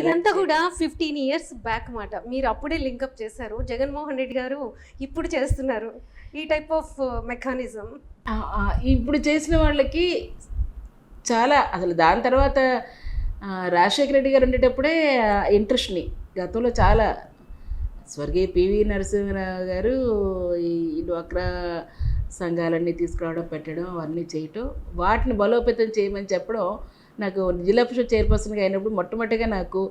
ఇదంతా కూడా 15 years back మాట. మీరు అప్పుడే లింకప్ చేశారు, జగన్మోహన్ రెడ్డి గారు ఇప్పుడు చేస్తున్నారు ఈ టైప్ ఆఫ్ మెకానిజం. ఇప్పుడు చేసిన వాళ్ళకి చాలా అసలు దాని తర్వాత రాజశేఖర రెడ్డి గారు ఉండేటప్పుడే ఇంట్రెస్ట్ని గతంలో చాలా స్వర్గీయ పివి నరసింహరావు గారు ఈ డ్వాక్రా సంఘాలన్నీ తీసుకురావడం పెట్టడం అవన్నీ చేయటం, వాటిని బలోపేతం చేయమని చెప్పడం. నాకు జిల్లా పరిషత్ చైర్పర్సన్గా అయినప్పుడు మొట్టమొదటిగా నాకు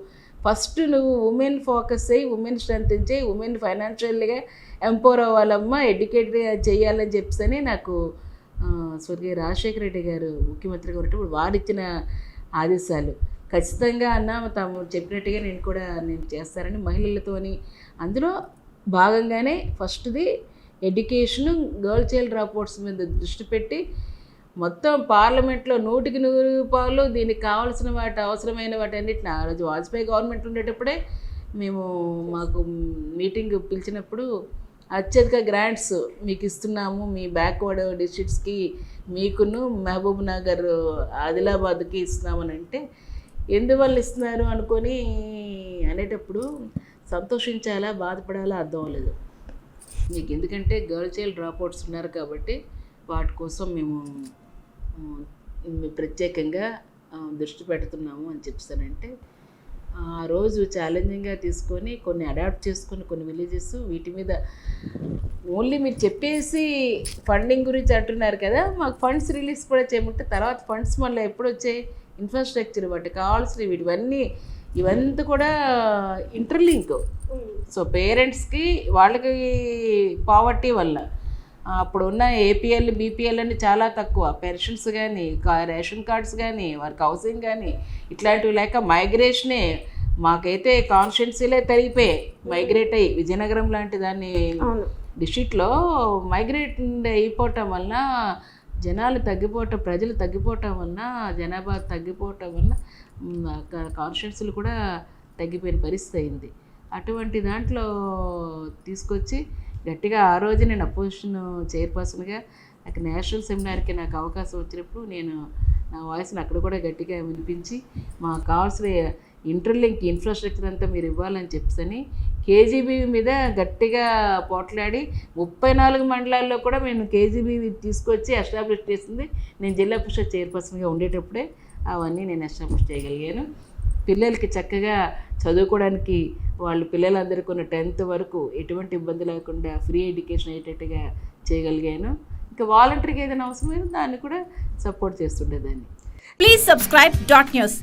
ఫస్ట్ నువ్వు ఉమెన్ ఫోకస్ అయ్యి ఉమెన్ స్ట్రెంత్ చేయి, ఉమెన్ ఫైనాన్షియల్గా ఎంపవర్ అవ్వాలమ్మా, ఎడ్యుకేట్ చేయాలని చెప్పని నాకు స్వర్గీయ రాజశేఖర రెడ్డి గారు ముఖ్యమంత్రిగా ఉన్నప్పుడు వారిచ్చిన ఆదేశాలు. ఖచ్చితంగా అన్న తాము చెప్పినట్టుగా నేను చేస్తారని మహిళలతోని అందులో భాగంగానే ఫస్ట్ది ఎడ్యుకేషను, గర్ల్ చైల్డ్ డ్రాప్అవుట్స్ మీద దృష్టి పెట్టి మొత్తం పార్లమెంట్లో 100% దీనికి కావాల్సిన అవసరమైన వాటన్నిటిని ఆ రోజు వాజ్పేయి గవర్నమెంట్ ఉండేటప్పుడే మాకు మీటింగ్ పిలిచినప్పుడు అత్యధిక గ్రాంట్స్ మీకు ఇస్తున్నాము మీ బ్యాక్వర్డ్ డిస్ట్రిక్ట్స్కి, మీకును మహబూబ్ నగర్ ఆదిలాబాద్కి ఇస్తున్నామని అంటే ఎందువల్ల ఇస్తున్నారు అనుకొని అనేటప్పుడు సంతోషించాలా బాధపడాలా అర్థం అవ్వలేదు మీకు. ఎందుకంటే గర్ల్ చైల్డ్ డ్రాప్అవుట్స్ ఉన్నారు కాబట్టి వాటి కోసం మేము ప్రత్యేకంగా దృష్టి పెడుతున్నాము అని చెప్తానంటే ఆ రోజు ఛాలెంజింగ్గా తీసుకొని కొన్ని అడాప్ట్ చేసుకొని కొన్ని విలేజెస్ వీటి మీద ఓన్లీ మీరు చెప్పేసి ఫండింగ్ గురించి అంటున్నారు కదా, మాకు ఫండ్స్ రిలీజ్ కూడా చేయమంటే తర్వాత ఫండ్స్ మళ్ళీ ఎప్పుడు వచ్చాయి, ఇన్ఫ్రాస్ట్రక్చర్ వాటి కావాల్సినవి ఇవంతా కూడా ఇంటర్లింక్. సో పేరెంట్స్కి వాళ్ళకి పావర్టీ వల్ల అప్పుడు ఉన్న ఏపీఎల్ బీపీఎల్ అని చాలా తక్కువ, పెన్షన్స్ కానీ రేషన్ కార్డ్స్ కానీ వారికి హౌసింగ్ కానీ ఇట్లాంటివి లేక మైగ్రేషనే మాకైతే కాన్స్టిట్యున్సీలే తరిగిపోయాయి. మైగ్రేట్ అయ్యి విజయనగరం లాంటి దాన్ని డిస్ట్రిక్ట్లో మైగ్రేట్ అయిపోవటం వలన జనాలు తగ్గిపోవటం, ప్రజలు తగ్గిపోవటం వలన, జనాభా తగ్గిపోవటం వలన కాన్స్టిట్యున్సీలు కూడా తగ్గిపోయిన పరిస్థితి అయింది. అటువంటి దాంట్లో తీసుకొచ్చి గట్టిగా ఆ రోజు నేను అపోజిషన్ చైర్పర్సన్గా నాకు నేషనల్ సెమినార్కి నాకు అవకాశం వచ్చినప్పుడు నేను నా వాయిస్ని అక్కడ కూడా గట్టిగా వినిపించి మాకు కావాల్సిన ఇంటర్లింక్ ఇన్ఫ్రాస్ట్రక్చర్ అంతా మీరు ఇవ్వాలని చెప్పని కేజీబీ మీద గట్టిగా పోట్లాడి 34 మండలాల్లో కూడా మేము కేజీబీ తీసుకొచ్చి ఎస్టాబ్లిష్ చేసింది నేను జిల్లా పరిషత్ చైర్పర్సన్గా ఉండేటప్పుడే. అవన్నీ నేను ఎస్టాబ్లిష్ చేయగలిగాను. పిల్లలకి చక్కగా చదువుకోవడానికి వాళ్ళు పిల్లలందరికీ ఉన్న 10th వరకు ఎటువంటి ఇబ్బంది లేకుండా ఫ్రీ ఎడ్యుకేషన్ అయ్యేటట్టుగా చేయగలిగాను. ఇంకా వాలంటరీగా ఏదైనా అవసరమైన దాన్ని కూడా సపోర్ట్ చేస్తుండేదాన్ని. Please subscribe .news.